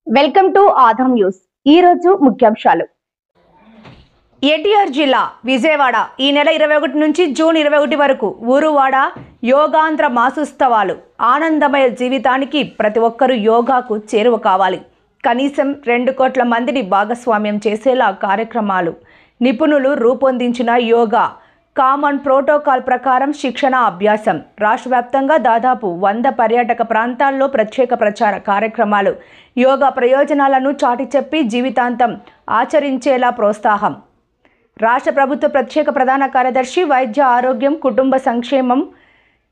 Welcome to ఆధం news. ఈ రోజు ముఖ్యాంశాలు. ఎన్టీఆర్ జిల్లా విజయవాడ ఈ నెల 21 నుంచి జూన్ 21 వరకు ఊరువాడ యోగాంధ్ర మాసోత్సవాలు. ఆనందమయ జీవితానికి ప్రతి ఒక్కరూ యోగాకు చేరువ కావాలి. కనీసం 2 కోట్ల మందిని భాగస్వామ్యం చేసేలా కార్యక్రమాలు. నిపుణులు రూపొందించిన యోగా కామన్ ప్రోటోకాల్ ప్రకారం శిక్షణ అభ్యాసం. రాష్ట్ర వ్యాప్తంగా దాదాపు 100 పర్యాటక ప్రాంతాల్లో ప్రత్యేక ప్రచార కార్యక్రమాలు. యోగా ప్రయోజనాలను చాటి చెప్పి జీవితాంతం ఆచరించేలా ప్రోత్సాహం. రాష్ట్ర ప్రభుత్వ ప్రత్యేక ప్రధాన కార్యదర్శి వైద్య ఆరోగ్యం కుటుంబ సంక్షేమం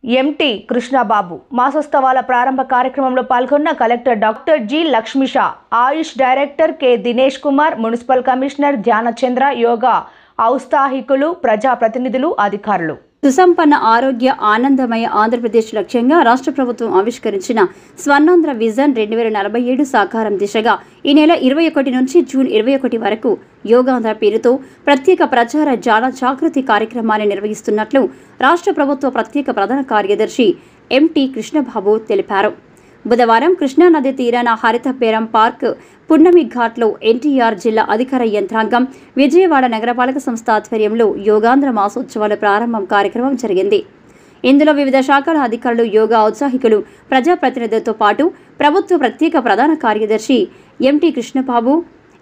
ఎంటీ కృష్ణబాబు మాసోత్సవాల ప్రారంభ కార్యక్రమంలో పాల్గొన్న collector doctor G Lakshmisha, AYUSH director K Dinesh Kumar, municipal commissioner Dhyanachandra, yoga ఔత్సాహికులు, ప్రజాప్రతినిధులు, అధికారులు. సుసంపన్న ఆరోగ్య ఆనందమయ ఆంధ్రప్రదేశ్ లక్ష్యంగా రాష్ట్ర ప్రభుత్వం ఆవిష్కరించిన స్వర్ణాంధ్ర విజన్ 2047 సాకారం దిశగా ఈ నెల 21 నుంచి జూన్ 21 వరకు యోగాంధ్ర పేరుతో ప్రత్యేక ప్రచార జాగృతి కార్యక్రమాన్ని నిర్వహిస్తున్నట్లు రాష్ట్ర ప్రభుత్వ ప్రత్యేక ప్రధాన కార్యదర్శి ఎంటీ కృష్ణబాబు తెలిపారు. బుధవారం కృష్ణానది తీరాన హరితపేరం పార్క్ పున్నమి ఘాట్లో ఎన్టీఆర్ జిల్లా అధికార యంత్రాంగం, విజయవాడ నగరపాలక సంస్థ ఆధ్వర్యంలో యోగాంధ్ర మాసోత్సవాల ప్రారంభం కార్యక్రమం జరిగింది. ఇందులో వివిధ శాఖల అధికారులు, యోగా ఔత్సాహికులు, ప్రజాప్రతినిధులతో పాటు ప్రభుత్వ ప్రత్యేక ప్రధాన కార్యదర్శి ఎంటీ కృష్ణబాబు,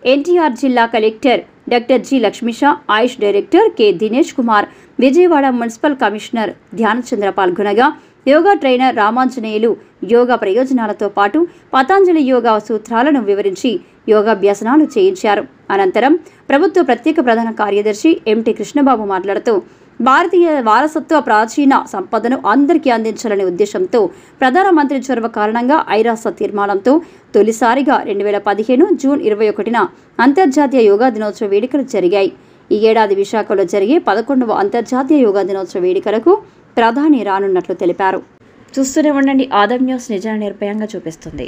ఎన్టీఆర్ జిల్లా collector doctor G Lakshmisha, AYUSH director K Dinesh Kumar, Vijayawada municipal commissioner Dhyanachandra పాల్గొనగా యోగా ట్రైనర్ రామాంజనేయులు యోగా ప్రయోజనాలతో పాటు పతాంజలి యోగా సూత్రాలను వివరించి యోగాభ్యాసనాలు చేయించారు. అనంతరం ప్రభుత్వ ప్రత్యేక ప్రధాన కార్యదర్శి ఎంటీ కృష్ణబాబు మాట్లాడుతూ భారతీయ వారసత్వ ప్రాచీన సంపదను అందరికీ అందించాలనే ఉద్దేశంతో ప్రధానమంత్రి చొరవ కారణంగా ఐరాస తీర్మానంతో తొలిసారిగా 2015 జూన్ 21న అంతర్జాతీయ యోగా దినోత్సవ వేడుకలు జరిగాయి. ఈ ఏడాది విశాఖలో జరిగే 11వ అంతర్జాతీయ యోగా దినోత్సవ వేడుకలకు ప్రధాని రానున్నట్లు తెలిపారు. చూస్తూనే ఉండండి ఆధం న్యూస్, నిజాన్ని నిర్భయంగా చూపిస్తుంది.